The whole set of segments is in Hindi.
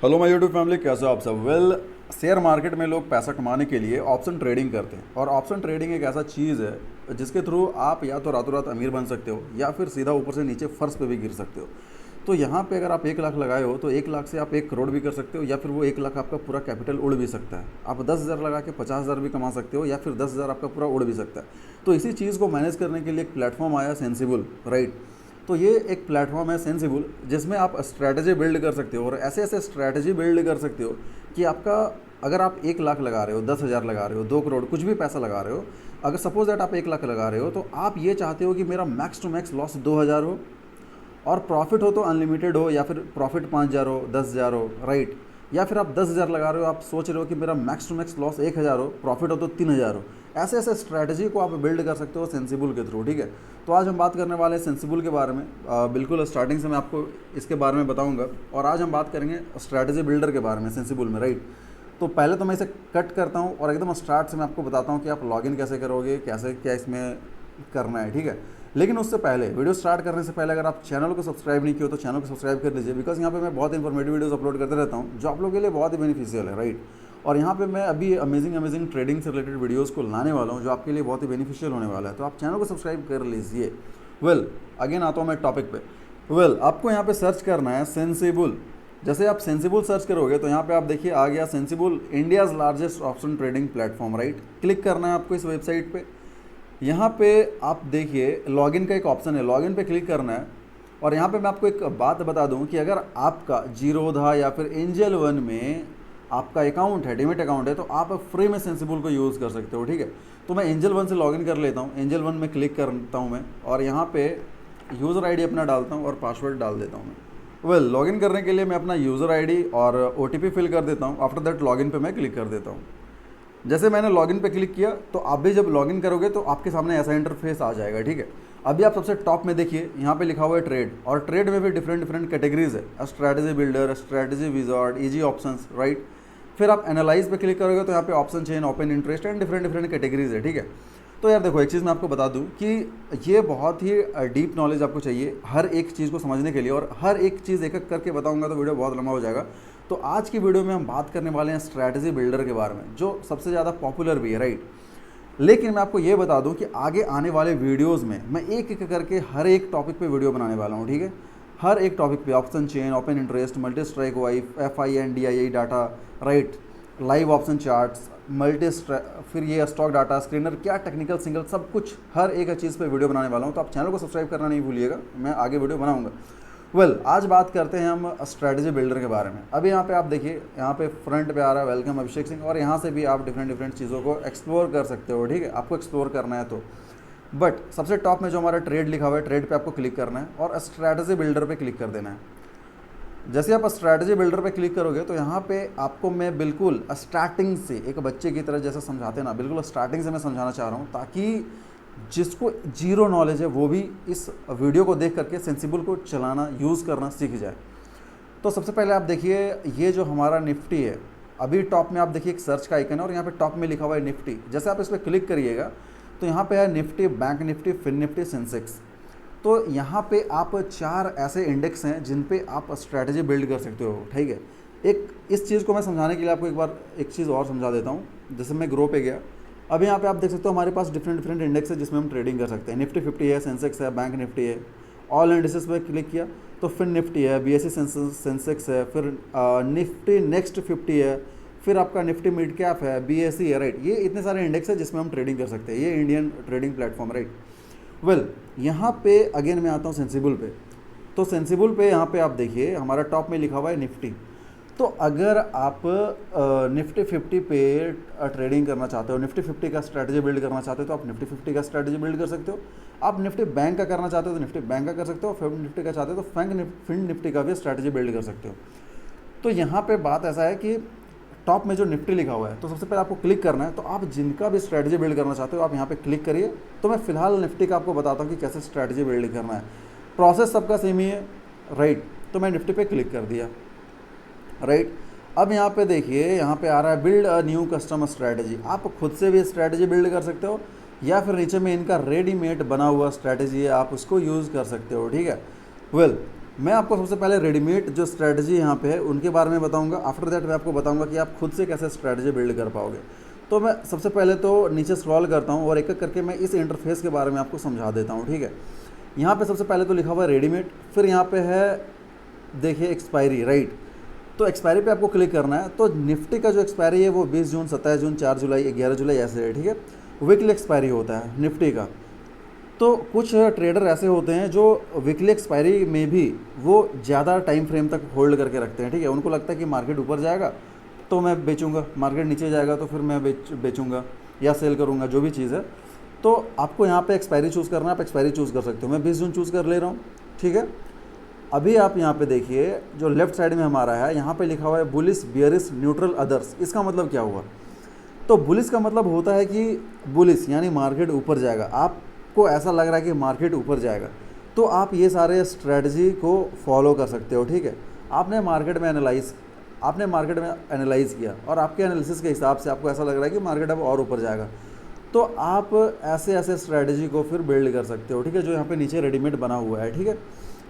हेलो माय यूट्यूब फैमिली, कैसे हो आप सब। शेयर मार्केट में लोग पैसा कमाने के लिए ऑप्शन ट्रेडिंग करते हैं और ऑप्शन ट्रेडिंग एक ऐसा चीज़ है जिसके थ्रू आप या तो रातों रात अमीर बन सकते हो या फिर सीधा ऊपर से नीचे फर्श पे भी गिर सकते हो। तो यहाँ पे अगर आप 1 लाख लगाए हो तो 1 लाख से आप 1 करोड़ भी कर सकते हो या फिर वो 1 लाख आपका पूरा कैपिटल उड़ भी सकता है। आप 10,000 लगा के 50,000 भी कमा सकते हो या फिर 10,000 आपका पूरा उड़ भी सकता है। तो इसी चीज़ को मैनेज करने के लिए एक प्लेटफॉर्म आया सेंसिबल, राइट। तो ये एक प्लेटफॉर्म है सेंसिबल जिसमें आप स्ट्रैटेजी बिल्ड कर सकते हो और ऐसे ऐसे स्ट्रैटेजी बिल्ड कर सकते हो कि आपका अगर आप 1 लाख लगा रहे हो, 10,000 लगा रहे हो, 2 करोड़, कुछ भी पैसा लगा रहे हो, अगर सपोज दैट आप 1 लाख लगा रहे हो तो आप ये चाहते हो कि मेरा मैक्स टू मैक्स लॉस 2,000 हो और प्रॉफिट हो तो अनलिमिटेड हो या फिर प्रॉफिट 5,000 हो, 10,000 हो, राइट। या फिर आप 10,000 लगा रहे हो, आप सोच रहे हो कि मेरा मैक्स टू मैक्स लॉस 1,000 हो, प्रॉफिट हो तो 3,000 हो। ऐसे ऐसे स्ट्रैटेजी को आप बिल्ड कर सकते हो सेंसिबल के थ्रू, ठीक है। तो आज हम बात करने वाले हैं सेंसिबल के बारे में। बिल्कुल स्टार्टिंग से मैं आपको इसके बारे में बताऊंगा और आज हम बात करेंगे स्ट्रैटेजी बिल्डर के बारे में सेंसिबल में, राइट। तो पहले तो मैं इसे कट करता हूँ और एकदम स्टार्ट से मैं आपको बताता हूँ कि आप लॉगिन कैसे करोगे, कैसे क्या इसमें करना है, ठीक है। लेकिन उससे पहले, वीडियो स्टार्ट करने से पहले अगर आप चैनल को सब्सक्राइब नहीं किया तो चैनल को सब्सक्राइब कर लीजिए, बिकॉज यहाँ पे मैं बहुत इंफॉर्मेटिव वीडियोस अपलोड करते रहता हूँ जो आप लोगों के लिए बहुत ही बेनिफिशियल है, राइट। और यहाँ पे मैं अभी अमेजिंग ट्रेडिंग से रिलेटेड वीडियोस को लाने वाला हूँ जो आपके लिए बहुत ही बेनिफिशियल होने वाला है। तो आप चैनल को सब्सक्राइब कर लीजिए। अगेन आता हूँ मैं टॉपिक पे। आपको यहाँ पे सर्च करना है सेंसिबल। जैसे आप सेंसिबल सर्च करोगे तो यहाँ पे आप देखिए आ गया sensible, India's largest option trading platform, right. Click करना है आपको इस वेबसाइट पे। यहाँ पे आप देखिए लॉगिन का एक ऑप्शन है, लॉगिन पे क्लिक करना है। और यहाँ पे मैं आपको एक बात बता दूँ कि अगर आपका जीरोधा या फिर एंजल वन में आपका अकाउंट है, डीमेट अकाउंट है, तो आप फ्री में सेंसिबल को यूज़ कर सकते हो, ठीक है। तो मैं एंजल वन से लॉगिन कर लेता हूँ, एंजल वन में क्लिक करता हूँ मैं और यहाँ पे यूज़र आईडी अपना डालता हूँ और पासवर्ड डाल देता हूँ मैं। लॉगिन करने के लिए मैं अपना यूज़र आईडी और OTP फिल कर देता हूँ। आफ्टर दैट लॉगिन पे मैं क्लिक कर देता हूँ। जैसे मैंने लॉगिन पे क्लिक किया तो आप भी जब लॉगिन करोगे तो आपके सामने ऐसा इंटरफेस आ जाएगा, ठीक है। अभी आप सबसे टॉप में देखिए यहाँ पे लिखा हुआ है ट्रेड, और ट्रेड में भी डिफरेंट कैटेगरीज है, strategy builder, strategy wizard, easy options, right. फिर आप एनालाइज पे क्लिक करोगे तो यहाँ पे option chain, open interest and different categories है, ठीक है। तो यार देखो, एक चीज़ मैं आपको बता दूं कि ये बहुत ही डीप नॉलेज आपको चाहिए हर एक चीज़ को समझने के लिए, और हर एक चीज़ एक एक करके बताऊंगा तो वीडियो बहुत लंबा हो जाएगा। तो आज की वीडियो में हम बात करने वाले हैं स्ट्रैटेजी बिल्डर के बारे में, जो सबसे ज़्यादा पॉपुलर भी है, राइट। लेकिन मैं आपको ये बता दूं कि आगे आने वाले वीडियोज़ में मैं एक एक करके हर एक टॉपिक पर वीडियो बनाने वाला हूँ, ठीक है। हर एक टॉपिक पे, option chain, open interest, multi strike wife, FIN DII data, right, live option charts, फिर ये स्टॉक डाटा स्क्रीनर, क्या टेक्निकल सिंगल, सब कुछ हर एक चीज़ पे वीडियो बनाने वाला हूँ। तो आप चैनल को सब्सक्राइब करना नहीं भूलिएगा, मैं आगे वीडियो बनाऊंगा। आज बात करते हैं हम स्ट्रैटेजी बिल्डर के बारे में। अभी यहाँ पे आप देखिए, यहाँ पे फ्रंट पे आ रहा है वेलकम अभिषेक सिंह, और यहाँ से भी आप डिफरेंट चीज़ों को एक्सप्लोर कर सकते हो, ठीक है। आपको एक्सप्लोर करना है तो बट सबसे टॉप में जो हमारा ट्रेड लिखा हुआ है, ट्रेड पे आपको क्लिक करना है और स्ट्रैटेजी बिल्डर पे क्लिक कर देना है। जैसे आप स्ट्रैटेजी बिल्डर पे क्लिक करोगे तो यहाँ पे आपको मैं बिल्कुल स्टार्टिंग से एक बच्चे की तरह जैसे समझाते हैं ना, बिल्कुल स्टार्टिंग से मैं समझाना चाह रहा हूँ, ताकि जिसको जीरो नॉलेज है वो भी इस वीडियो को देख करके सेंसिबल को चलाना, यूज़ करना सीख जाए। तो सबसे पहले आप देखिए, ये जो हमारा निफ्टी है, अभी टॉप में आप देखिए एक सर्च का आइकन है और यहाँ पे टॉप में लिखा हुआ है निफ्टी। जैसे आप इस पर क्लिक करिएगा तो यहाँ पे है Nifty, bank Nifty, Fin Nifty, Sensex. तो यहाँ पे आप 4 ऐसे इंडेक्स हैं जिन पे आप स्ट्रैटेजी बिल्ड कर सकते हो, ठीक है। एक इस चीज़ को मैं समझाने के लिए आपको एक बार एक चीज़ और समझा देता हूँ। जैसे मैं ग्रो पे गया, अभी यहाँ पे आप देख सकते हो हमारे पास डिफरेंट इंडेक्स है जिसमें हम ट्रेडिंग कर सकते हैं। निफ्टी 50 है, सेंसेक्स है, बैंक निफ्टी है। ऑल इंडेक्सेस पे क्लिक किया तो फिर निफ्टी है, BSE सेंसेक्स है, फिर निफ्टी नेक्स्ट 50 है, फिर आपका निफ्टी मिड कैप है, BSE है, राइट। ये इतने सारे इंडेक्स है जिसमें हम ट्रेडिंग कर सकते हैं। ये इंडियन ट्रेडिंग प्लेटफॉर्म, राइट। यहाँ पे अगेन मैं आता हूँ सेंसिबल पे। तो सेंसिबल पे यहाँ पे आप देखिए हमारा टॉप में लिखा हुआ है निफ्टी। तो अगर आप निफ्टी 50 पे ट्रेडिंग करना चाहते हो, निफ्टी 50 का स्ट्रैटेजी बिल्ड करना चाहते हो तो आप निफ्टी 50 का स्ट्रैटेजी बिल्ड कर सकते हो। आप निफ्टी बैंक का करना चाहते हो तो निफ्टी बैंक का कर सकते हो। फिन निफ्टी का चाहते हो तो फिन निफ्टी का भी स्ट्रैटेजी बिल्ड कर सकते हो। तो यहाँ पे बात ऐसा है कि टॉप में जो निफ्टी लिखा हुआ है, तो सबसे पहले आपको क्लिक करना है। तो आप जिनका भी स्ट्रैटेजी बिल्ड करना चाहते हो आप यहाँ पे क्लिक करिए। तो मैं फिलहाल निफ्टी का आपको बताता हूँ कि कैसे स्ट्रैटेजी बिल्ड करना है। प्रोसेस सबका सेम ही है, राइट। तो मैं निफ्टी पे क्लिक कर दिया, राइट। अब यहाँ पे देखिए, यहाँ पे आ रहा है build a new customer strategy. आप खुद से भी स्ट्रैटेजी बिल्ड कर सकते हो या फिर नीचे में इनका रेडीमेड बना हुआ स्ट्रैटेजी है, आप उसको यूज़ कर सकते हो, ठीक है। मैं आपको सबसे पहले रेडीमेड जो स्ट्रैटेजी यहाँ पे है उनके बारे में बताऊंगा। आफ्टर दैट मैं आपको बताऊंगा कि आप खुद से कैसे स्ट्रैटेजी बिल्ड कर पाओगे। तो मैं सबसे पहले तो नीचे स्क्रॉल करता हूँ और एक एक करके मैं इस इंटरफेस के बारे में आपको समझा देता हूँ, ठीक है। यहाँ पे सबसे पहले तो लिखा हुआ है रेडीमेड, फिर यहाँ पे है देखिए एक्सपायरी, राइट। तो एक्सपायरी पे आपको क्लिक करना है। तो निफ्टी का जो एक्सपायरी है वो 20 जून, 27 जून, 4 जुलाई, 11 जुलाई ऐसे है, ठीक है। वीकली एक्सपायरी होता है निफ्टी का। तो कुछ ट्रेडर ऐसे होते हैं जो वीकली एक्सपायरी में भी वो ज़्यादा टाइम फ्रेम तक होल्ड करके रखते हैं, ठीक है। उनको लगता है कि मार्केट ऊपर जाएगा तो मैं बेचूंगा, मार्केट नीचे जाएगा तो फिर मैं बेचूंगा या सेल करूंगा, जो भी चीज़ है। तो आपको यहाँ पे एक्सपायरी चूज़ करना है, आप एक्सपायरी चूज़ कर सकते हो। मैं 20 जून चूज़ कर ले रहा हूँ, ठीक है। अभी आप यहाँ पे देखिए जो लेफ्ट साइड में हमारा है, यहाँ पे लिखा हुआ है बुलिश, बियरिश, न्यूट्रल, अदर्स। इसका मतलब क्या हुआ? तो बुलिश का मतलब होता है कि बुलिश यानी मार्केट ऊपर जाएगा, आपको ऐसा लग रहा है कि मार्केट ऊपर जाएगा, तो आप ये सारे स्ट्रेटजी को फॉलो कर सकते हो, ठीक है। आपने मार्केट में एनालाइज़ किया और आपके एनालिसिस के हिसाब से आपको ऐसा लग रहा है कि मार्केट अब और ऊपर जाएगा, तो आप ऐसे ऐसे स्ट्रेटजी को फिर बिल्ड कर सकते हो, ठीक है। जो यहाँ पे नीचे रेडीमेड बना हुआ है, ठीक है।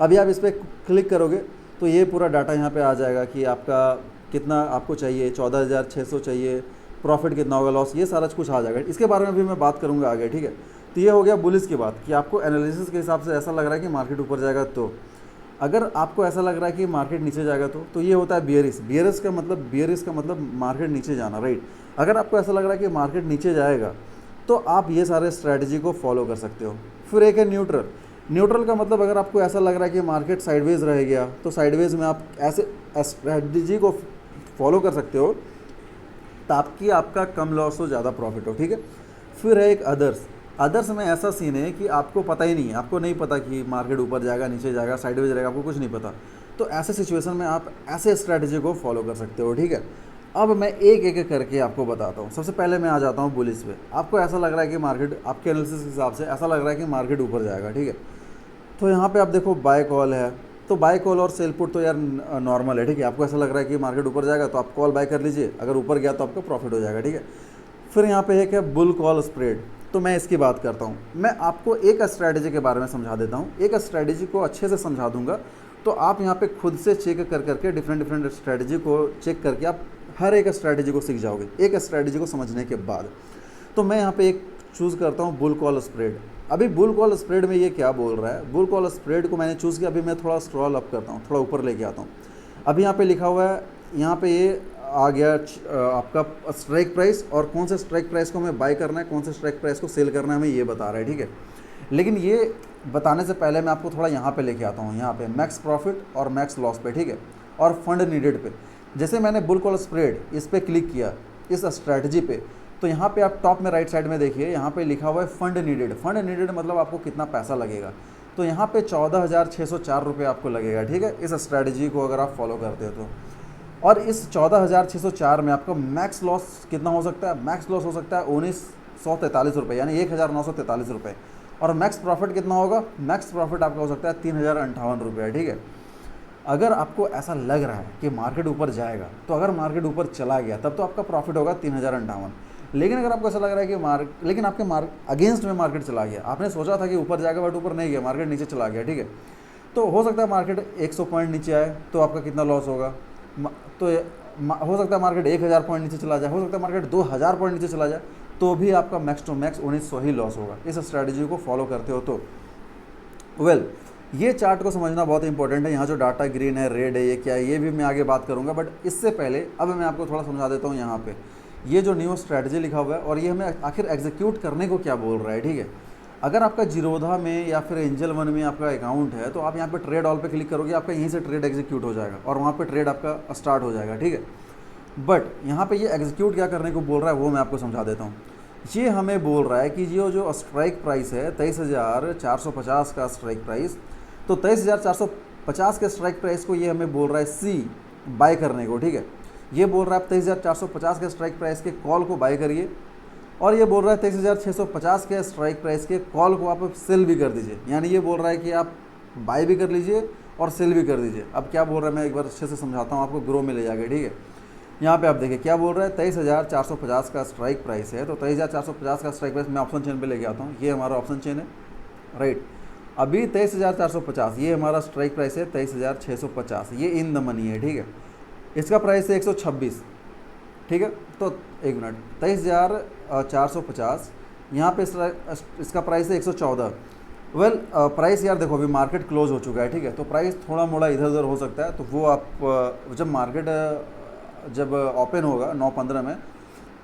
अभी आप इस पर क्लिक करोगे तो ये पूरा डाटा यहाँ पे आ जाएगा कि आपका कितना आपको चाहिए, 14,600 चाहिए, प्रॉफिट कितना होगा, लॉस, ये सारा कुछ आ जाएगा। इसके बारे में भी मैं बात करूँगा आगे, ठीक है। तो ये हो गया बुलिश की बात कि आपको एनालिसिस के हिसाब से ऐसा लग रहा है कि मार्केट ऊपर जाएगा। तो अगर आपको ऐसा लग रहा है कि मार्केट नीचे जाएगा तो ये होता है बियरिश। बियरिश का मतलब मार्केट नीचे जाना, राइट। अगर आपको ऐसा लग रहा है कि मार्केट नीचे जाएगा तो आप ये सारे स्ट्रैटेजी को फॉलो कर सकते हो। फिर एक है न्यूट्रल। न्यूट्रल का मतलब अगर आपको ऐसा लग रहा है कि मार्केट साइडवेज रह गया तो साइडवेज में आप ऐसे स्ट्रैटेजी को फॉलो कर सकते हो ताकि आपका कम लॉस हो, ज़्यादा प्रॉफिट हो, ठीक है। फिर है एक अदर्स। अदर्स में ऐसा सीन है कि आपको पता ही नहीं है, आपको नहीं पता कि मार्केट ऊपर जाएगा, नीचे जाएगा, साइडवेज रहेगा, आपको कुछ नहीं पता। तो ऐसे सिचुएशन में आप ऐसे स्ट्रैटेजी को फॉलो कर सकते हो, ठीक है। अब मैं एक एक करके आपको बताता हूँ। सबसे पहले मैं आ जाता हूँ बुलिश पे। आपको ऐसा लग रहा है कि मार्केट, आपके एनालिसिस के हिसाब से ऐसा लग रहा है कि मार्केट ऊपर जाएगा, ठीक है। तो यहाँ पे आप देखो बाय कॉल है, तो बाय कॉल और सेल पुट तो यार नॉर्मल है, ठीक है। आपको ऐसा लग रहा है कि मार्केट ऊपर जाएगा तो आप कॉल बाय कर लीजिए, अगर ऊपर गया तो आपका प्रॉफिट हो जाएगा, ठीक है। फिर यहाँ पे है क्या, बुल कॉल स्प्रेड। तो मैं इसकी बात करता हूँ। मैं आपको एक स्ट्रैटेजी के बारे में समझा देता हूँ, एक स्ट्रैटेजी को अच्छे से समझा दूंगा। तो आप यहाँ पे खुद से चेक कर करके डिफरेंट स्ट्रैटेजी को चेक करके आप हर एक स्ट्रैटेजी को सीख जाओगे एक स्ट्रैटेजी को समझने के बाद। तो मैं यहाँ पे एक चूज़ करता हूँ बुल कॉल स्प्रेड। अभी बुल कॉल स्प्रेड में ये क्या बोल रहा है, बुल कॉल स्प्रेड को मैंने चूज़ किया। अभी मैं थोड़ा स्क्रॉल अप करता हूँ, थोड़ा ऊपर लेके आता हूँ। अभी यहाँ पे लिखा हुआ है, यहाँ पे ये आ गया आपका स्ट्राइक प्राइस, और कौन से स्ट्राइक प्राइस को हमें बाय करना है, कौन से स्ट्राइक प्राइस को सेल करना है, हमें ये बता रहा है, ठीक है। लेकिन ये बताने से पहले मैं आपको थोड़ा यहाँ पे लेके आता हूँ, यहाँ पे मैक्स प्रॉफिट और मैक्स लॉस पे, ठीक है, और फंड नीडेड पे। जैसे मैंने बुल कॉल स्प्रेड इस पर क्लिक किया, इस स्ट्रैटेजी पे, तो यहाँ पे आप टॉप में राइट साइड में देखिए, यहाँ पे लिखा हुआ है फंड नीडेड। फंड नीडेड मतलब आपको कितना पैसा लगेगा। तो यहाँ पे 14,604 रुपये आपको लगेगा, ठीक है, इस स्ट्रैटेजी को अगर आप फॉलो करते हो तो। और इस 14,604 में आपका मैक्स लॉस कितना हो सकता है? मैक्स लॉस हो सकता है 1,943 रुपये, यानी 1,943 रुपये। और मैक्स प्रॉफिट कितना होगा? मैक्स प्रॉफिट आपका हो सकता है 3,058 रुपये, ठीक है। अगर आपको ऐसा लग रहा है कि मार्केट ऊपर जाएगा, तो अगर मार्केट ऊपर चला गया तब तो आपका प्रॉफिट होगा 3,058। लेकिन अगर आपको ऐसा लग रहा है कि लेकिन आपके अगेंस्ट में मार्केट चला गया, आपने सोचा था कि ऊपर जाएगा बट ऊपर नहीं गया, मार्केट नीचे चला गया, ठीक है, तो हो सकता है मार्केट 100 पॉइंट नीचे आए तो आपका कितना लॉस होगा? तो हो सकता है मार्केट 1,000 पॉइंट नीचे चला जाए, हो सकता है मार्केट 2,000 पॉइंट नीचे चला जाए, तो भी आपका मैक्स टू मैक्स 1,900 ही लॉस होगा इस स्ट्रैटेजी को फॉलो करते हो तो। ये चार्ट को समझना बहुत इंपॉर्टेंट है। यहाँ जो डाटा ग्रीन है, रेड है, ये क्या है, ये भी मैं आगे बात करूँगा, बट इससे पहले अब मैं आपको थोड़ा समझा देता हूँ। यहाँ पे ये जो न्यू स्ट्रैटेजी लिखा हुआ है और ये हमें आखिर एग्जीक्यूट करने को क्या बोल रहा है, ठीक है। अगर आपका जीरोधा में या फिर एंजल वन में आपका अकाउंट है तो आप यहाँ पे ट्रेड ऑल पे क्लिक करोगे, आपका यहीं से ट्रेड एग्जीक्यूट हो जाएगा और वहाँ पे ट्रेड आपका स्टार्ट हो जाएगा, ठीक है। बट यहाँ पे ये एग्जीक्यूट क्या करने को बोल रहा है वो मैं आपको समझा देता हूँ। ये हमें बोल रहा है कि जो स्ट्राइक प्राइस है 23,450 का स्ट्राइक प्राइस, तो 23,450 के स्ट्राइक प्राइस को ये हमें बोल रहा है सी बाय करने को, ठीक है। ये बोल रहा है आप 23,450 के स्ट्राइक प्राइस के कॉल को बाय करिए, और ये बोल रहा है 23,650 के स्ट्राइक प्राइस के कॉल को आप सेल भी कर दीजिए। यानी ये बोल रहा है कि आप बाय भी कर लीजिए और सेल भी कर दीजिए। अब क्या बोल रहा है मैं एक बार अच्छे से समझाता हूँ, आपको ग्रो में ले जाएगा, ठीक है। यहाँ पे आप देखिए क्या बोल रहा है, 23,450 का स्ट्राइक प्राइस है, तो 23,450 का स्ट्राइक प्राइस मैं ऑप्शन चेन पे लेके आता हूँ। ये हमारा ऑप्शन चेन है, राइट। अभी 23,450 ये हमारा स्ट्राइक प्राइस है, 23,650 ये इन द मनी है, ठीक है। इसका प्राइस है 126, ठीक है। तो एक मिनट, 23,450 यहाँ पे इसका प्राइस है 114। वेल प्राइस यार देखो अभी मार्केट क्लोज हो चुका है, ठीक है, तो प्राइस थोड़ा मोड़ा इधर उधर हो सकता है, तो वो आप जब मार्केट जब ओपन होगा 9:15 में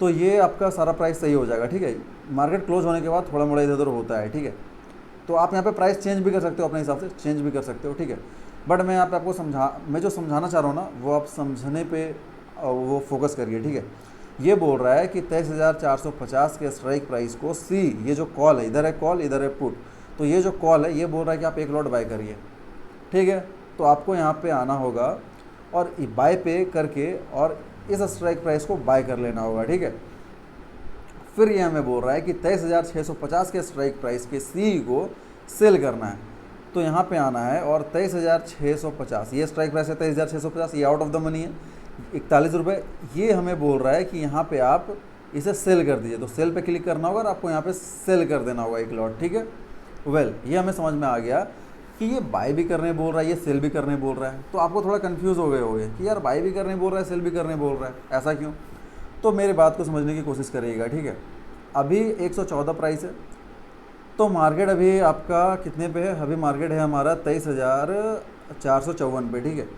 तो ये आपका सारा प्राइस सही हो जाएगा, ठीक है। मार्केट क्लोज होने के बाद थोड़ा मोड़ा इधर उधर होता है, ठीक है। तो आप यहाँ पे प्राइस चेंज भी कर सकते हो, अपने हिसाब से चेंज भी कर सकते हो, ठीक है। बट मैं यहाँ पे आपको मैं जो समझाना चाह रहा हूँ ना वो आप समझने पे वो फोकस करिए, ठीक है। ये बोल रहा है कि 23,450 के स्ट्राइक प्राइस को सी, ये जो कॉल है, इधर है कॉल इधर है पुट, तो ये जो कॉल है ये बोल रहा है कि आप एक लॉट बाय करिए, ठीक है। तो आपको यहाँ पे आना होगा और बाय पे करके और इस स्ट्राइक प्राइस को बाय कर लेना होगा, ठीक है। फिर ये हमें बोल रहा है कि 23,650 के स्ट्राइक प्राइस के सी को सेल करना है, तो यहाँ पे आना है और 23,650 ये स्ट्राइक प्राइस है, 23,650 ये आउट ऑफ द मनी है 41 रुपये। ये हमें बोल रहा है कि यहाँ पे आप इसे सेल कर दीजिए, तो सेल पे क्लिक करना होगा और आपको यहाँ पे सेल कर देना होगा एक लॉट, ठीक है। वेल ये हमें समझ में आ गया कि ये बाय भी करने बोल रहा है, ये सेल भी करने बोल रहा है। तो आपको थोड़ा कंफ्यूज हो गए होंगे कि यार बाय भी करने बोल रहा है, सेल भी करने बोल रहा है, ऐसा क्यों। तो मेरी बात को समझने की कोशिश करिएगा, ठीक है। अभी 114 प्राइस है, तो मार्केट अभी आपका कितने पे है, अभी मार्केट है हमारा 23,454 पे, ठीक है।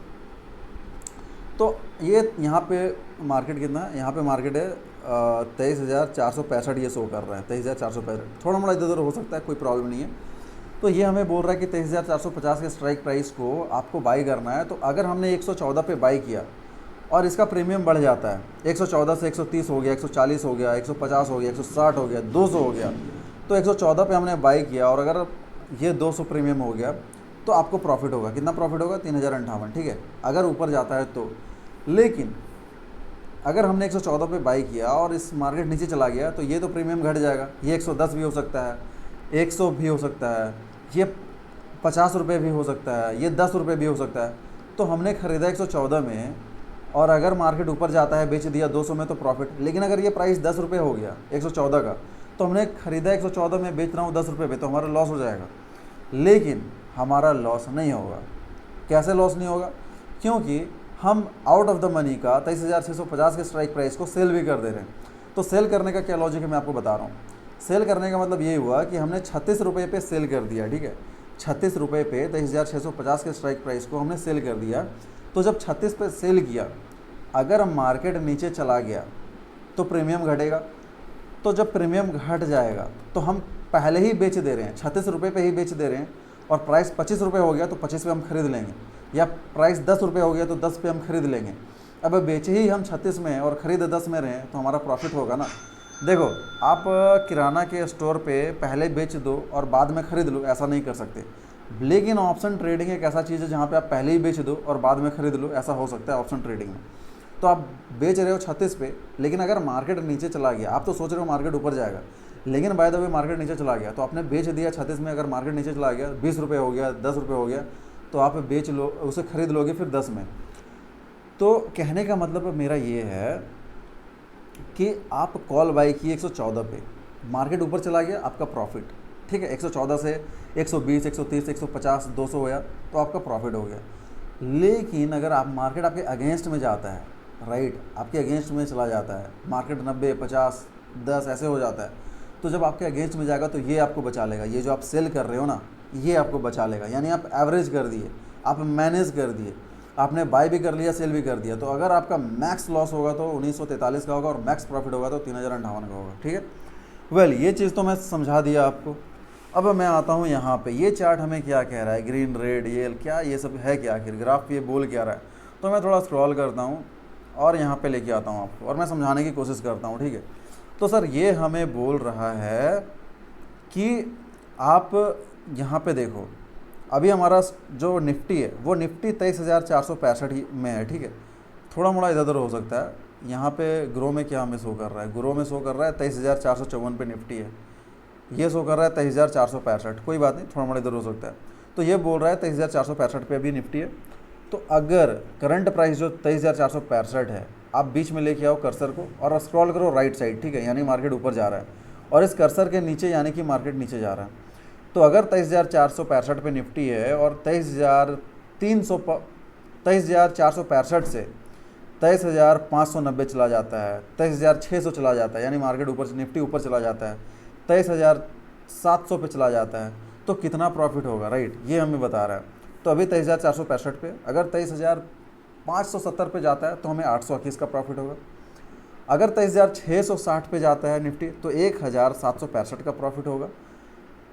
तो ये यहाँ पे मार्केट कितना है, यहाँ पे मार्केट है 23,465 ये शो कर रहा है, 23,465 थोड़ा मोड़ा इधर उधर हो सकता है, कोई प्रॉब्लम नहीं है। तो ये हमें बोल रहा है कि 23,450 के स्ट्राइक प्राइस को आपको बाई करना है। तो अगर हमने 114 पे बाई किया और इसका प्रीमियम बढ़ जाता है, 114 से 130 हो गया, 140 हो गया, 150 हो गया, 160 हो गया, 200 हो गया, तो 114 पे हमने बाई किया और अगर ये 200 प्रीमियम हो गया तो आपको प्रॉफिट होगा, कितना प्रॉफिट होगा, 3,058, ठीक है, अगर ऊपर जाता है तो। लेकिन अगर हमने 114 पे बाई किया और इस मार्केट नीचे चला गया तो ये तो प्रीमियम घट जाएगा, ये 110 भी हो सकता है, 100 भी हो सकता है, ये 50 रुपये भी हो सकता है, ये 10 रुपये भी हो सकता है। तो हमने ख़रीदा 114 में और अगर मार्केट ऊपर जाता है बेच दिया 200 में तो प्रॉफिट। लेकिन अगर ये प्राइस 10 रुपये हो गया 114 का, तो हमने ख़रीदा 114 में, बेच रहा हूँ 10 रुपये पे, तो हमारा लॉस हो जाएगा। लेकिन हमारा लॉस नहीं होगा। कैसे लॉस नहीं होगा, क्योंकि हम आउट ऑफ द मनी का 23,650 के स्ट्राइक प्राइस को सेल भी कर दे रहे हैं। तो सेल करने का क्या लॉजिक है मैं आपको बता रहा हूँ। सेल करने का मतलब ये हुआ कि हमने 36 रुपये पे सेल कर दिया, ठीक है, 36 रुपये पे 23,650 के स्ट्राइक प्राइस को हमने सेल कर दिया। तो जब 36 पे सेल किया, अगर मार्केट नीचे चला गया तो प्रीमियम घटेगा, तो जब प्रीमियम घट जाएगा तो हम पहले ही बेच दे रहे हैं, 36 रुपये पे ही बेच दे रहे हैं, और प्राइस 25 रुपये हो गया तो 25 पे हम खरीद लेंगे, या प्राइस 10 रुपये हो गया तो 10 पे हम खरीद लेंगे। अब बेचे ही हम 36 में और ख़रीद 10 में रहें तो हमारा प्रॉफिट होगा ना। देखो आप किराना के स्टोर पे पहले बेच दो और बाद में ख़रीद लो, ऐसा नहीं कर सकते। लेकिन ऑप्शन ट्रेडिंग एक ऐसा चीज़ है जहाँ पे आप पहले ही बेच दो और बाद में ख़रीद लो, ऐसा हो सकता है ऑप्शन ट्रेडिंग में। तो आप बेच रहे हो 36 पे, लेकिन अगर मार्केट नीचे चला गया, आप तो सोच रहे हो मार्केट ऊपर जाएगा, लेकिन बाय द वे मार्केट नीचे चला गया, तो आपने बेच दिया 36 में। अगर मार्केट नीचे चला गया, 20 रुपये हो गया, 10 रुपये हो गया, तो आप बेच लो, उसे ख़रीद लोगे फिर 10 में। तो कहने का मतलब मेरा ये है कि आप कॉल बाई किए 114 पे, मार्केट ऊपर चला गया, आपका प्रॉफिट, ठीक है, 114 से 120, 130, 150, 200 हो गया तो आपका प्रॉफिट हो गया। लेकिन अगर आप मार्केट आपके अगेंस्ट में जाता है, राइट, आपके अगेंस्ट में चला जाता है, मार्केट 90, 50, 10 ऐसे हो जाता है, तो जब आपके अगेंस्ट में जाएगा तो ये आपको बचा लेगा। ये जो आप सेल कर रहे हो ना, ये आपको बचा लेगा। यानी आप एवरेज कर दिए, आप मैनेज कर दिए, आपने बाय भी कर लिया, सेल भी कर दिया। तो अगर आपका मैक्स लॉस होगा तो 1943 का होगा और मैक्स प्रॉफिट होगा तो 3,058 का होगा, ठीक है। वेल ये चीज़ तो मैं समझा दिया आपको। अब मैं आता हूँ यहाँ पे, ये चार्ट हमें क्या कह रहा है, ग्रीन रेड ये क्या, ये सब है क्या आखिर, ग्राफ ये बोल क्या रहा है। तो मैं थोड़ा स्क्रॉल करता हूँ और यहाँ पे लेके आता हूँ आपको और मैं समझाने की कोशिश करता हूँ, ठीक है। तो सर ये हमें बोल रहा है कि आप यहाँ पे देखो, अभी हमारा जो निफ्टी है वो निफ्टी 23,465 में है, ठीक है। थोड़ा मोड़ा इधर उधर हो सकता है। यहाँ पे ग्रो में क्या हमें शो कर रहा है, ग्रो में शो कर रहा है 23,454 पे निफ्टी है, ये शो कर रहा है 23,465, कोई बात नहीं, थोड़ा मोड़ा इधर हो सकता है। तो ये बोल रहा है 23,465 पे अभी निफ्टी है। तो अगर करंट प्राइस जो 23,465 है, आप बीच में लेके आओ कर्सर को और स्क्रॉल करो राइट साइड, ठीक है, यानी मार्केट ऊपर जा रहा है, और इस कर्सर के नीचे यानी कि मार्केट नीचे जा रहा है। तो अगर 23,465 पे निफ्टी है और 23,465 से 23,590 चला जाता है, 23,600 चला जाता है, यानी मार्केट ऊपर से निफ्टी ऊपर चला जाता है, 23,700 पे चला जाता है, तो कितना प्रॉफिट होगा, राइट, ये हमें बता रहा है। तो अभी 23,465 पे, अगर 23,570 पे जाता है तो हमें 821 का प्रॉफिट होगा। अगर 23,660 पे जाता है निफ्टी तो 1,765 का प्रॉफिट होगा।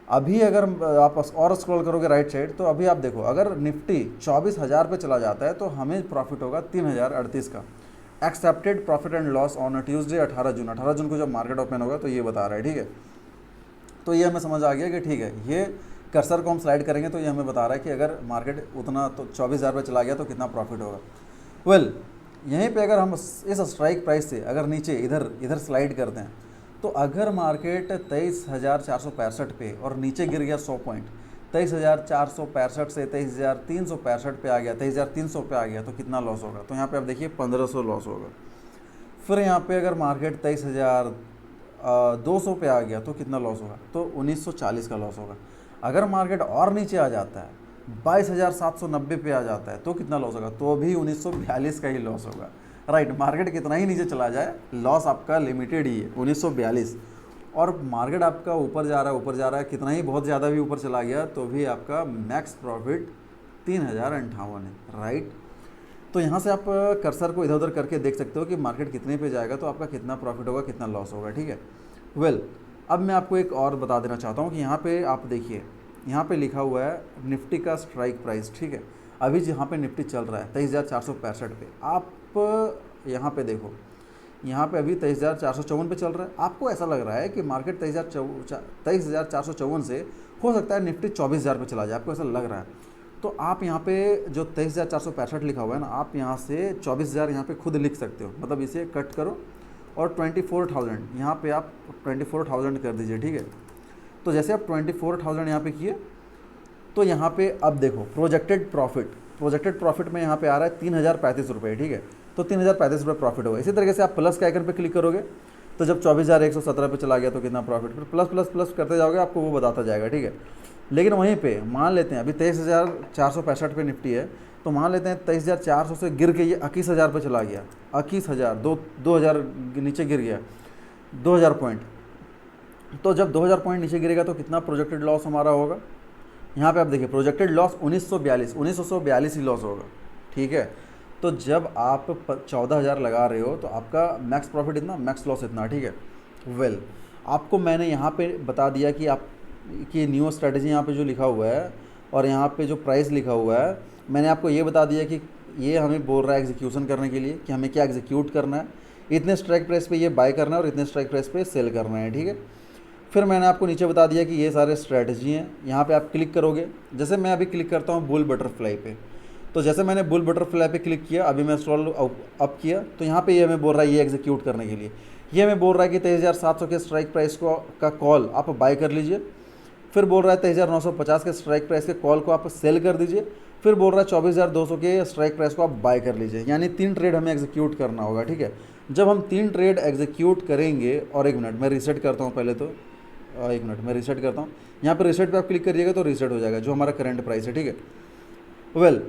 अभी अगर आप और स्क्रॉल करोगे राइट साइड तो अभी आप देखो, अगर निफ्टी 24,000 पे चला जाता है तो हमें प्रॉफिट होगा 3,038 का। Accepted profit and loss on Tuesday 18 जून को जब मार्केट ओपन होगा तो ये बता रहा है, ठीक है। तो ये हमें समझ आ गया कि ठीक है, ये कर्सर को हम स्लाइड करेंगे तो ये हमें बता रहा है कि अगर मार्केट उतना तो 24,000 पे चला गया तो कितना प्रॉफिट होगा। वेल यहीं पे अगर हम इस स्ट्राइक प्राइस से अगर नीचे इधर स्लाइड करते हैं तो अगर मार्केट 23,465 पे और नीचे गिर गया 100 पॉइंट, 23,465 से 23,365 पे आ गया, 23,300 पे आ गया तो कितना लॉस होगा। तो यहाँ पे आप देखिए 1,500 लॉस होगा। फिर यहाँ पे अगर मार्केट 23,200 पे आ गया तो कितना लॉस होगा, तो 1,940 का लॉस होगा। अगर मार्केट और नीचे आ जाता है 22,790 पे आ जाता है तो कितना लॉस होगा, तो भी 1,942 का ही लॉस होगा, राइट। मार्केट कितना ही नीचे चला जाए लॉस आपका लिमिटेड ही है 1,942। और मार्केट आपका ऊपर जा रहा है, कितना ही बहुत ज़्यादा भी ऊपर चला गया तो भी आपका मैक्स प्रॉफिट 3,058 है, राइट। तो यहाँ से आप कर्सर को इधर उधर करके देख सकते हो कि मार्केट कितने पे जाएगा तो आपका कितना प्रॉफिट होगा, कितना लॉस होगा, ठीक है। वेल अब मैं आपको एक और बता देना चाहता हूँ कि यहाँ पे आप देखिए, यहाँ पे लिखा हुआ है निफ्टी का स्ट्राइक प्राइस, ठीक है। अभी जहाँ पे निफ्टी चल रहा है 23,465 पे, आप यहाँ पे देखो, यहाँ पे अभी 23,454 पे चल रहा है। आपको ऐसा लग रहा है कि मार्केट 23,454 से हो सकता है निफ्टी 24,000 पे चला जाए, आपको ऐसा लग रहा है। तो आप यहाँ पे जो 23,465 लिखा हुआ है ना, आप यहाँ से 24,000 यहाँ पे खुद लिख सकते हो, मतलब इसे कट करो और 24,000 यहाँ पे आप 24,000 कर दीजिए, ठीक है। तो जैसे आप 24,000 यहाँ पे किए तो यहाँ पे अब देखो प्रोजेक्टेड प्रॉफिट में यहाँ पे आ रहा है 3,035 रुपये, ठीक है। तो 3,035 रुपये प्रॉफिट होगा। इसी तरीके से आप प्लस के आइकन पे क्लिक करोगे तो जब 24,117 पे चला गया तो कितना प्रॉफिट, फिर प्लस प्लस प्लस करते जाओगे, आपको वो बताता जाएगा, ठीक है। लेकिन वहीं पे मान लेते हैं अभी 23,465 पे निफ्टी है, तो मान लेते हैं 23,400 से गिर के ये 21,000 पे चला गया, 21,000 2,000 नीचे गिर गया, 2,000 पॉइंट। तो जब 2,000 पॉइंट नीचे गिरेगा तो कितना प्रोजेक्टेड लॉस हमारा होगा, यहाँ पे आप देखिए प्रोजेक्टेड लॉस 1,942 ही लॉस होगा, ठीक है। तो जब आप 14,000 लगा रहे हो तो आपका मैक्स प्रॉफिट इतना, मैक्स लॉस इतना, ठीक है। वेल आपको मैंने यहाँ पे बता दिया कि आप कि न्यू स्ट्रेटजी यहाँ पे जो लिखा हुआ है और यहाँ पे जो प्राइस लिखा हुआ है, मैंने आपको ये बता दिया कि ये हमें बोल रहा है एग्जीक्यूशन करने के लिए कि हमें क्या एग्जीक्यूट करना है, इतने स्ट्राइक प्राइस पे ये बाय करना है और इतने स्ट्राइक प्राइस पे सेल करना है, ठीक है। फिर मैंने आपको नीचे बता दिया कि ये सारे स्ट्रैटेजी हैं। यहाँ पे आप क्लिक करोगे, जैसे मैं अभी क्लिक करता हूँ बुल बटरफ्लाई पे, तो जैसे मैंने बुल बटरफ्लाई पे क्लिक किया, अभी मैं स्क्रॉल अप किया तो यहाँ पे ये हमें बोल रहा है ये एग्जीक्यूट करने के लिए, ये हमें बोल रहा है कि 23,700 के स्ट्राइक प्राइस को का कॉल आप बाय कर लीजिए। फिर बोल रहा है 23,950 के स्ट्राइक प्राइस के कॉल को आप सेल कर दीजिए। फिर बोल रहा है 24,200 के स्ट्राइक प्राइस को आप बाय कर लीजिए, यानी 3 ट्रेड हमें एग्जीक्यूट करना होगा, ठीक है। जब हम 3 ट्रेड एग्जीक्यूट करेंगे, और 1 मिनट मैं रीसेट करता हूँ, पहले तो 1 मिनट मैं रीसेट करता हूँ। यहाँ पर रीसेट पे आप क्लिक करिएगा तो रीसेट हो जाएगा जो हमारा करंट प्राइस है, ठीक है। वेल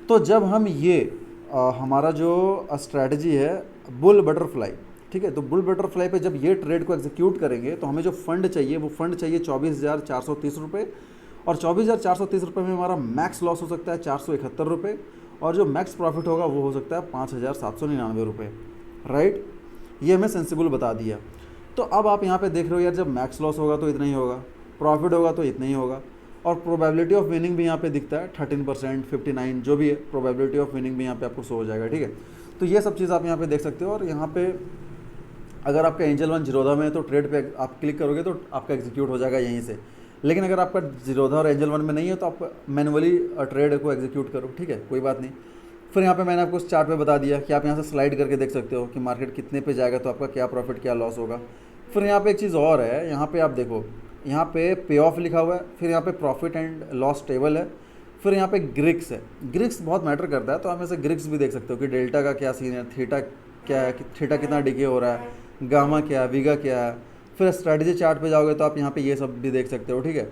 तो जब हम ये हमारा जो स्ट्रैटेजी है बुल बटरफ्लाई, ठीक है, तो बुल बटरफ्लाई पे जब ये ट्रेड को एग्जीक्यूट करेंगे तो हमें जो फंड चाहिए वो फंड चाहिए 24,430 रुपये, और 24,430 रुपये में हमारा मैक्स लॉस हो सकता है 471 रुपये, और जो मैक्स प्रॉफिट होगा वो हो सकता है 5,799 रुपये, राइट। ये हमें सेंसिबल बता दिया। तो अब आप यहाँ पे देख रहे हो यार, जब मैक्स लॉस होगा तो इतना ही होगा, प्रॉफिट होगा तो इतना ही होगा, और प्रोबेबिलिटी ऑफ विनिंग भी यहाँ पे दिखता है 13%, 59 जो भी है, प्रोबेबिलिटी ऑफ विनिंग भी यहाँ पे आपको शो हो जाएगा, ठीक है। तो ये सब चीज़ आप यहाँ पे देख सकते हो। और यहाँ पे अगर आपका एंजल वन जीरोधा में है तो ट्रेड पे आप क्लिक करोगे तो आपका एग्जीक्यूट हो जाएगा यहीं से, लेकिन अगर आपका जीरोधा और एंजल वन में नहीं है तो आप मैनुअली ट्रेड को एग्जीक्यूट करो, ठीक है, कोई बात नहीं। फिर यहाँ पे मैंने आपको उस चार्ट पे बता दिया कि आप यहाँ से स्लाइड करके देख सकते हो कि मार्केट कितने पे जाएगा तो आपका क्या प्रॉफिट क्या लॉस होगा। फिर यहाँ पे एक चीज़ और है, यहाँ पे आप देखो, यहाँ पे पे ऑफ लिखा हुआ है, फिर यहाँ पे प्रॉफिट एंड लॉस टेबल है, फिर यहाँ पे ग्रिक्स है। ग्रिक्स बहुत मैटर करता है, तो आप ऐसे ग्रिक्स भी देख सकते हो कि डेल्टा का क्या सीन है, थीटा क्या है, थीटा कितना डिके हो रहा है, गामा क्या है, वीगा क्या है। फिर स्ट्रैटेजी चार्ट पे जाओगे तो आप यहाँ पे ये सब भी देख सकते हो, ठीक है।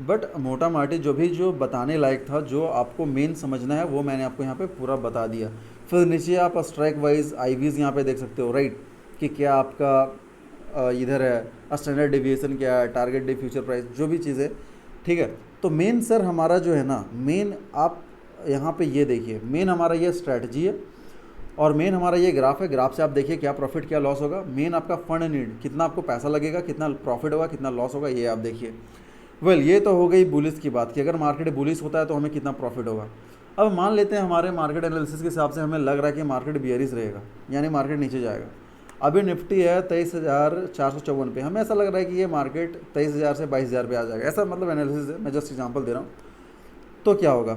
बट मोटा माटी जो बताने लायक था, जो आपको मेन समझना है, वो मैंने आपको यहाँ पे पूरा बता दिया। फिर नीचे आप स्ट्राइक वाइज आईवीज यहाँ पे देख सकते हो, राइट, कि क्या आपका इधर है स्टैंडर्ड डेविएशन, क्या है टारगेट डे फ्यूचर प्राइस, जो भी चीज़ है, ठीक है। तो मेन सर हमारा जो है ना, मेन आप यहाँ पे ये देखिए, मेन हमारा ये स्ट्रैटेजी है और मेन हमारा ये ग्राफ है। ग्राफ से आप देखिए क्या प्रॉफिट क्या लॉस होगा। मेन आपका फंड नीड, कितना आपको पैसा लगेगा, कितना प्रॉफिट होगा, कितना लॉस होगा, ये आप देखिए। वेल ये तो हो गई बुलिस की बात कि अगर मार्केट बुलिस होता है तो हमें कितना प्रॉफिट होगा। अब मान लेते हैं हमारे मार्केट एनालिसिस के हिसाब से हमें लग रहा है कि मार्केट बियरिश रहेगा, यानी मार्केट नीचे जाएगा। अभी निफ्टी है 23,454 पे, हमें ऐसा लग रहा है कि ये मार्केट 23,000 से 22,000 पे आ जाएगा, ऐसा मतलब एनालिसिस है, मैं जस्ट एग्जांपल दे रहा हूँ। तो क्या होगा,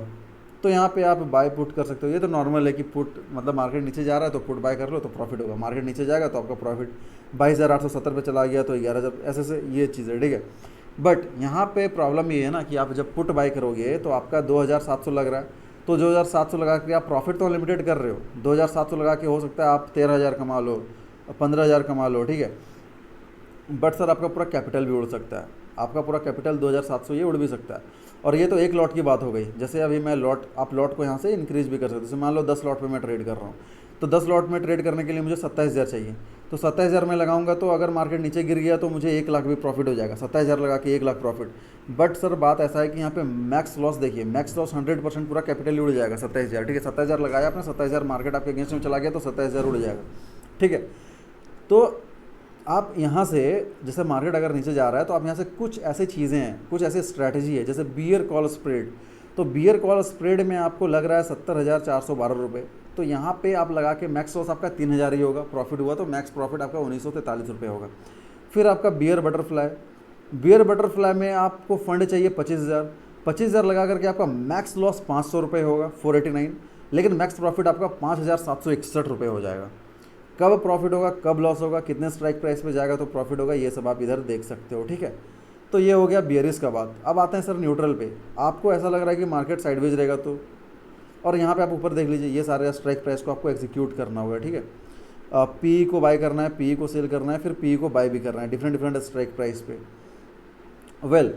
तो यहाँ पे आप बाय पुट कर सकते हो। ये तो नॉर्मल है कि पुट मतलब मार्केट नीचे जा रहा है तो पुट बाय कर लो तो प्रॉफिट होगा, मार्केट नीचे जाएगा तो आपका प्रॉफिट 22,870 पे चला गया तो 11,000, ऐसे से ये चीज़ है, ठीक है। बट यहाँ पे प्रॉब्लम ये है ना कि आप जब पुट बाय करोगे तो आपका 2,700 लग रहा है, तो 2,700 लगा के आप प्रॉफिट तो अनलिमिटेड कर रहे हो। 2,700 लगा के हो सकता है आप 13,000 कमा लो, 15,000 कमा लो, ठीक है। बट सर आपका पूरा कैपिटल भी उड़ सकता है, आपका पूरा कैपिटल 2,700 ये उड़ भी सकता है। और ये तो एक लॉट की बात हो गई। जैसे अभी मैं लॉट, आप लॉट को यहाँ से इंक्रीज़ भी कर सकते हो। जैसे मान लो 10 लॉट पे मैं ट्रेड कर रहा हूँ, तो 10 लॉट में ट्रेड करने के लिए मुझे 27,000 चाहिए, तो 27,000 में लगाऊंगा तो अगर मार्केट नीचे गिर गया तो मुझे 1 लाख भी प्रॉफिट हो जाएगा, 27,000 लगा के 1 लाख प्रॉफिट। बट सर बात ऐसा है कि यहाँ पे मैक्स लॉस देखिए, मैक्स लॉस 100% पूरा कैपिटल ही उड़ जाएगा 27,000, ठीक है। 27,000 लगाया आपने, 27,000 मार्केट आपके अगेंस्ट में चला गया तो 27,000 उड़ जाएगा, ठीक है। तो आप यहाँ से, जैसे मार्केट अगर नीचे जा रहा है तो आप यहाँ से कुछ ऐसी चीज़ें हैं, कुछ ऐसी स्ट्रैटेजी है, जैसे बियर कॉल स्प्रेड। तो बियर कॉल स्प्रेड में आपको लग रहा है 70,412 रुपये, तो यहाँ पे आप लगा के मैक्स लॉस आपका 3,000 ही होगा, प्रॉफिट हुआ तो मैक्स प्रॉफिट आपका 1,943 रुपये होगा। फिर आपका बियर बटरफ्लाई, बियर बटरफ्लाई में आपको फंड चाहिए 25,000, 25,000 लगा करके आपका मैक्स लॉस 500 रुपये होगा, 489, लेकिन मैक्स प्रॉफिट आपका 5,761 रुपये हो जाएगा। कब प्रॉफिट होगा, कब लॉस होगा, कितने स्ट्राइक प्राइस पे जाएगा तो प्रॉफिट होगा, ये सब आप इधर देख सकते हो, ठीक है। तो ये हो गया बियरिश का बात। अब आते हैं सर न्यूट्रल पे। आपको ऐसा लग रहा है कि मार्केट साइडवेज रहेगा तो, और यहाँ पे आप ऊपर देख लीजिए, ये सारे स्ट्राइक प्राइस को आपको एग्जीक्यूट करना होगा, ठीक है। पी को बाय करना है, पी को सेल करना है, फिर पी को बाय भी करना है डिफरेंट डिफरेंट स्ट्राइक प्राइस पे। वेल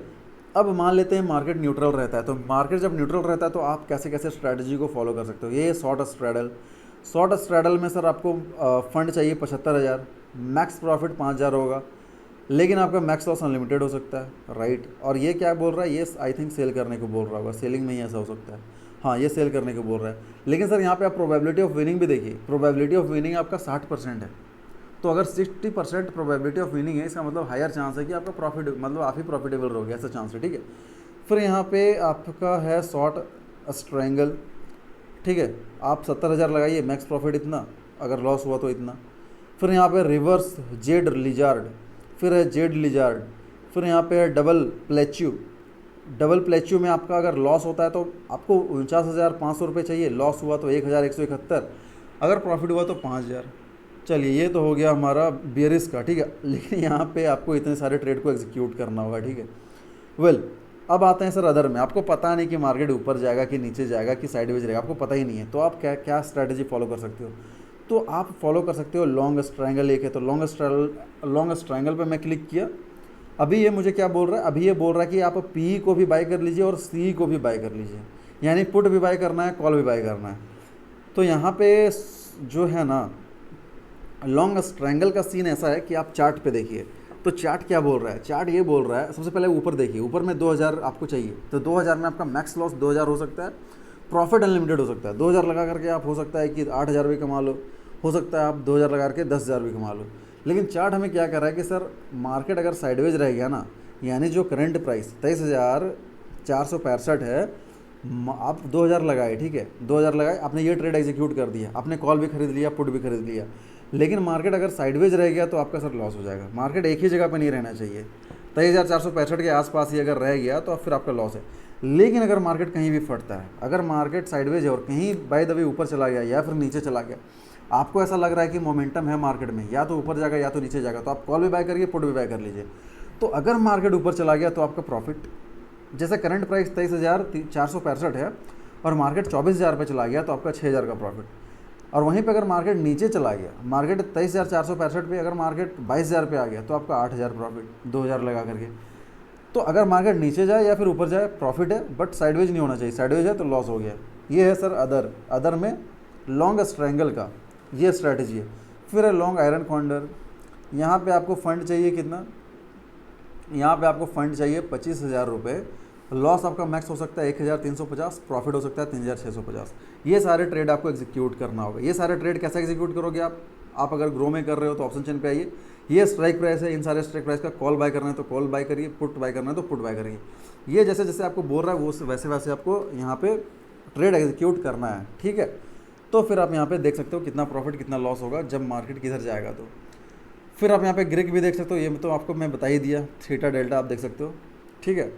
अब मान लेते हैं मार्केट न्यूट्रल रहता है, तो मार्केट जब न्यूट्रल रहता है तो आप कैसे कैसे स्ट्रैटेजी को फॉलो कर सकते हो। ये शॉर्ट स्ट्रैडल, शॉर्ट स्ट्रैडल में सर आपको फंड चाहिए 75,000, मैक्स प्रॉफिट 5,000 होगा, लेकिन आपका मैक्स लॉस अनलिमिटेड हो सकता है, राइट। और ये क्या बोल रहा है, ये आई थिंक सेल करने को बोल रहा होगा, सेलिंग में ही ऐसा हो सकता है, हाँ ये सेल करने को बोल रहा है। लेकिन सर यहाँ पे आप प्रोबेबिलिटी ऑफ विनिंग भी देखिए, प्रोबेबिलिटी ऑफ विनिंग आपका 60% है, तो अगर 60% प्रोबेबिलिटी ऑफ विनिंग है, इसका मतलब हायर चांस है कि आपका प्रॉफिट मतलब आप ही प्रॉफिटेबल रहोगे, ऐसा चांस है, ठीक है। फिर यहाँ पे आपका है शॉर्ट स्ट्रैंगल, ठीक है। आप 70,000 लगाइए, मैक्स प्रॉफिट इतना, अगर लॉस हुआ तो इतना। फिर यहाँ पे रिवर्स जेड लिजार्ड, फिर है जेड लिजार्ड, फिर यहाँ पे है डबल प्लेच्यू। डबल प्लेच्यू में आपका अगर लॉस होता है तो आपको 49,500 रुपये चाहिए, लॉस हुआ तो 1,171, अगर प्रॉफिट हुआ तो 5,000। चलिए ये तो हो गया हमारा बियरिश का, ठीक है। लेकिन यहाँ पे आपको इतने सारे ट्रेड को एग्जीक्यूट करना होगा, ठीक है। वेल अब आते हैं सर अदर में। आपको पता नहीं कि मार्केट ऊपर जाएगा कि नीचे जाएगा कि साइडवेज रहेगा, आपको पता ही नहीं है, तो आप क्या क्या स्ट्रैटेजी फॉलो कर सकते हो। तो आप फॉलो कर सकते हो लॉन्ग स्ट्रैंगल, एक है तो लॉन्ग स्ट्रैंगल पे मैं क्लिक किया। अभी ये मुझे क्या बोल रहा है, अभी ये बोल रहा है कि आप पी को भी बाय कर लीजिए और सी को भी बाय कर लीजिए, यानी पुट भी बाय करना है, कॉल भी बाय करना है। तो यहाँ पे जो है ना लॉन्ग स्ट्रैंगल का सीन ऐसा है कि आप चार्ट पे देखिए, तो चार्ट क्या बोल रहा है, चार्ट ये बोल रहा है, सबसे पहले ऊपर देखिए, ऊपर में 2,000 आपको चाहिए, तो 2,000 में आपका मैक्स लॉस 2,000 हो सकता है, प्रॉफिट अनलिमिटेड हो सकता है। 2,000 लगा करके आप हो सकता है कि 8,000 भी कमा लो, हो सकता है आप 2,000 लगा करके 10,000 भी कमा लो। लेकिन चार्ट हमें क्या कर रहा है कि सर मार्केट अगर साइडवेज रह गया ना, यानी जो करंट प्राइस 23,465 है, आप 2,000 लगाए, ठीक है, 2,000 लगाए, आपने ये ट्रेड एग्जीक्यूट कर दिया, आपने कॉल भी खरीद लिया, पुट भी खरीद लिया, लेकिन मार्केट अगर साइडवेज रह गया तो आपका सर लॉस हो जाएगा। मार्केट एक ही जगह पे नहीं रहना चाहिए, 23,465 के आसपास ही अगर रह गया तो फिर आपका लॉस है। लेकिन अगर मार्केट कहीं भी फटता है, अगर मार्केट साइडवेज है और कहीं बाय द वे ऊपर चला गया या फिर नीचे चला गया, आपको ऐसा लग रहा है कि मोमेंटम है मार्केट में, या तो ऊपर जाएगा या तो नीचे जाएगा, तो आप कॉल भी बाय करिए, पुट भी बाय कर लीजिए। तो अगर मार्केट ऊपर चला गया तो आपका प्रॉफिट, जैसे करंट प्राइस 23,465 है और मार्केट 24,000 पे चला गया तो आपका 6,000 का प्रॉफिट। और वहीं पे अगर मार्केट नीचे चला गया, मार्केट 23,465 पे, अगर मार्केट 22,000 पे आ गया तो आपका 8,000 प्रॉफिट 2,000 लगा करके। तो अगर मार्केट नीचे जाए या फिर ऊपर जाए प्रॉफिट है, बट साइडवेज नहीं होना चाहिए, साइडवेज है तो लॉस हो गया। ये है सर अदर में लॉन्ग स्ट्रैंगल का ये स्ट्रैटेजी है। फिर है लॉन्ग आयरन कॉन्डर। यहाँ पे आपको फंड चाहिए कितना, यहाँ पे आपको फंड चाहिए 25,000 रुपये। लॉस आपका मैक्स हो सकता है 1,350, प्रॉफिट हो सकता है 3,650। ये सारे ट्रेड आपको एग्जीक्यूट करना होगा। ये सारे ट्रेड कैसे एग्जीक्यूट करोगे आप अगर ग्रो में कर रहे हो तो ऑप्शन चेन पे आइए। ये स्ट्राइक प्राइस है, इन सारे स्ट्राइक प्राइस का कॉल बाय करना है तो कॉल बाय करिए, पुट बाय करना है तो पुट बाय करिए। ये जैसे जैसे आपको बोल रहा है वो वैसे वैसे आपको यहाँ पे ट्रेड एग्जीक्यूट करना है, ठीक है। तो फिर आप यहाँ पे देख सकते हो कितना प्रॉफिट कितना लॉस होगा जब मार्केट किधर जाएगा। तो फिर आप यहाँ पे ग्रिक भी देख सकते हो, ये तो आपको मैं बता ही दिया, थीटा डेल्टा आप देख सकते हो, ठीक है।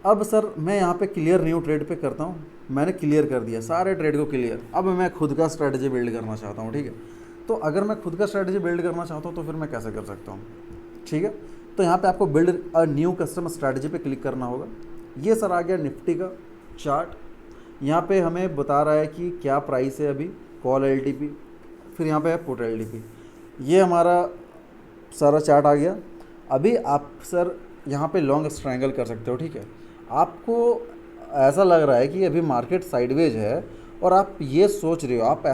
अब सर मैं यहाँ पे क्लियर न्यू ट्रेड पे करता हूँ, मैंने क्लियर कर दिया सारे ट्रेड को क्लियर। अब मैं खुद का स्ट्रैटेजी बिल्ड करना चाहता हूँ, ठीक है। तो अगर मैं खुद का स्ट्रैटेजी बिल्ड करना चाहता हूँ तो फिर मैं कैसे कर सकता हूँ, ठीक है। तो यहाँ पे आपको build a new customer strategy पे क्लिक करना होगा। ये सर आ गया निफ्टी का चार्ट। यहाँ पे हमें बता रहा है कि क्या प्राइस है अभी, कॉल एलटीपी, फिर यहाँ पे है पुट एलटीपी। ये हमारा सारा चार्ट आ गया। अभी आप सर यहाँ पे लॉन्ग स्ट्रैंगल कर सकते हो, ठीक है। आपको ऐसा लग रहा है कि अभी मार्केट साइडवेज है और आप ये सोच रहे हो, आपका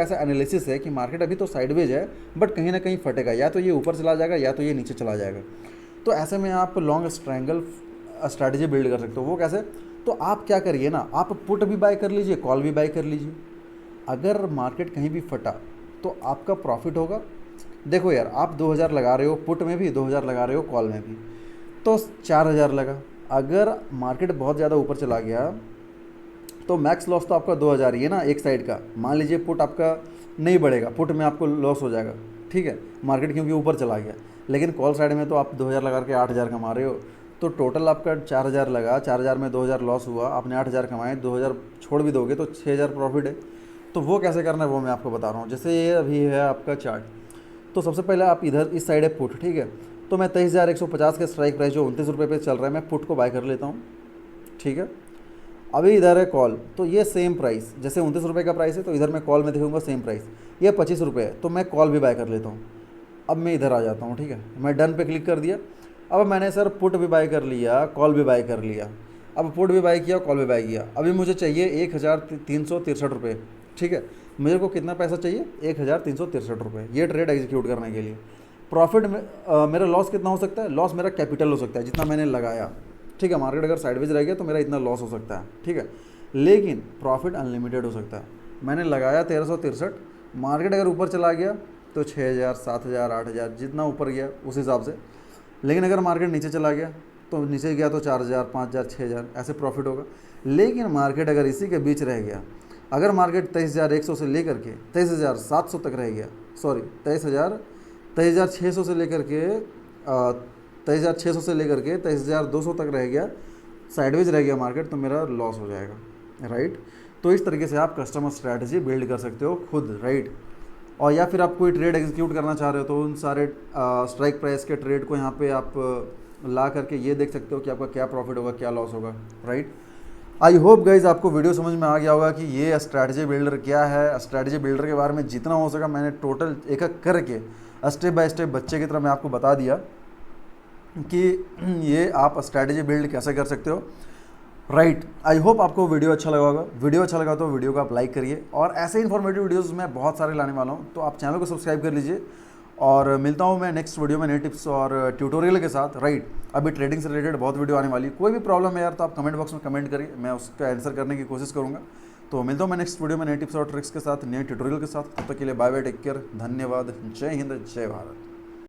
ऐसा एनालिसिस है कि मार्केट अभी तो साइडवेज है बट कहीं ना कहीं फटेगा, या तो ये ऊपर चला जाएगा या तो ये नीचे चला जाएगा। तो ऐसे में आप लॉन्ग स्ट्रैंगल स्ट्रैटेजी बिल्ड कर सकते हो। वो कैसे, तो आप क्या करिए ना, आप पुट भी बाय कर लीजिए, कॉल भी बाय कर लीजिए। अगर मार्केट कहीं भी फटा तो आपका प्रॉफिट होगा। देखो यार, आप 2,000 लगा रहे हो पुट में भी, 2,000 लगा रहे हो कॉल में भी, तो 4,000 लगा। अगर मार्केट बहुत ज़्यादा ऊपर चला गया तो मैक्स लॉस तो आपका 2,000 ही है ना एक साइड का। मान लीजिए पुट आपका नहीं बढ़ेगा, पुट में आपको लॉस हो जाएगा, ठीक है, मार्केट क्योंकि ऊपर चला गया। लेकिन कॉल साइड में तो आप 2,000 लगा के 8,000 कमा रहे हो, तो टोटल आपका 4,000 लगा, 4,000 में 2,000 लॉस हुआ, आपने 8,000 कमाए, 2,000 छोड़ भी दोगे तो 6,000 प्रॉफिट है। तो वो कैसे करना है वो मैं आपको बता रहा हूँ। जैसे ये अभी है आपका चार्ट, तो सबसे पहले आप इधर इस साइड है पुट, ठीक है। तो मैं 23,150 का स्ट्राइक प्राइस जो 29 रुपये पे चल रहा है, मैं पुट को बाय कर लेता हूँ, ठीक है। अभी इधर है कॉल, तो ये सेम प्राइस, जैसे 29 रुपये का प्राइस है तो इधर मैं कॉल में देखूंगा सेम प्राइस, ये 25 रुपये है, तो मैं कॉल भी बाय कर लेता हूँ। अब मैं इधर आ जाता हूँ, ठीक है, मैं डन पे क्लिक कर दिया। अब मैंने सर पुट भी बाय कर लिया, कॉल भी बाय कर लिया। अब पुट भी बाय किया, कॉल भी बाय किया। अभी मुझे चाहिए 1,363 रुपये, ठीक है। मेरे को कितना पैसा चाहिए, 1,363 रुपये, ये ट्रेड एग्जीक्यूट करने के लिए। प्रॉफिट में मेरा लॉस कितना हो सकता है, लॉस मेरा कैपिटल हो सकता है जितना मैंने लगाया, ठीक है। मार्केट अगर साइडवेज रह गया तो मेरा इतना लॉस हो सकता है, ठीक है। लेकिन प्रॉफिट अनलिमिटेड हो सकता है। मैंने लगाया 1,363, मार्केट अगर ऊपर चला गया तो 6,000, 7,000, 8,000 जितना ऊपर गया उस हिसाब से। लेकिन अगर मार्केट नीचे चला गया तो नीचे गया तो 4,000, 5,000, 6,000 ऐसे प्रॉफिट होगा। लेकिन मार्केट अगर इसी के बीच रह गया, अगर मार्केट 23,100 से लेकर के 23,700 तक रह गया, सॉरी 23,600 से लेकर के 23,600 से लेकर के 23,200 तक रह गया, साइडवेज रह गया मार्केट, तो मेरा लॉस हो जाएगा, राइट। तो इस तरीके से आप कस्टमर स्ट्रैटेजी बिल्ड कर सकते हो खुद, राइट। और या फिर आप कोई ट्रेड एग्जीक्यूट करना चाह रहे हो तो उन सारे स्ट्राइक प्राइस के ट्रेड को यहाँ पे आप ला करके ये देख सकते हो कि आपका क्या प्रॉफिट होगा, क्या लॉस होगा, राइट। आई होप गाइज आपको वीडियो समझ में आ गया होगा कि ये स्ट्रैटेजी बिल्डर क्या है। स्ट्रैटेजी बिल्डर के बारे में जितना हो सका मैंने टोटल एक एक करके स्टेप बाय स्टेप बच्चे की तरह मैं आपको बता दिया कि ये आप स्ट्रैटेजी बिल्ड कैसे कर सकते हो, राइट। आई होप आपको वीडियो अच्छा लगा होगा। वीडियो अच्छा लगा तो वीडियो को आप लाइक करिए, और ऐसे इन्फॉर्मेटिव वीडियोस मैं बहुत सारे लाने वाला हूँ, तो आप चैनल को सब्सक्राइब कर लीजिए। और मिलता हूँ मैं नेक्स्ट वीडियो में नए टिप्स और ट्यूटोरियल के साथ, राइट। अभी ट्रेडिंग से रिलेटेड बहुत वीडियो आने वाली है। कोई भी प्रॉब्लम है यार तो आप कमेंट बॉक्स में कमेंट करिए, मैं उसका आंसर करने की कोशिश करूँगा। तो मिलता हूँ मैं नेक्स्ट वीडियो में नए टिप्स और ट्रिक्स के साथ, नए ट्यूटोरियल के साथ। तब तक के लिए बाय बाय, टेक केयर, धन्यवाद, जय हिंद, जय भारत।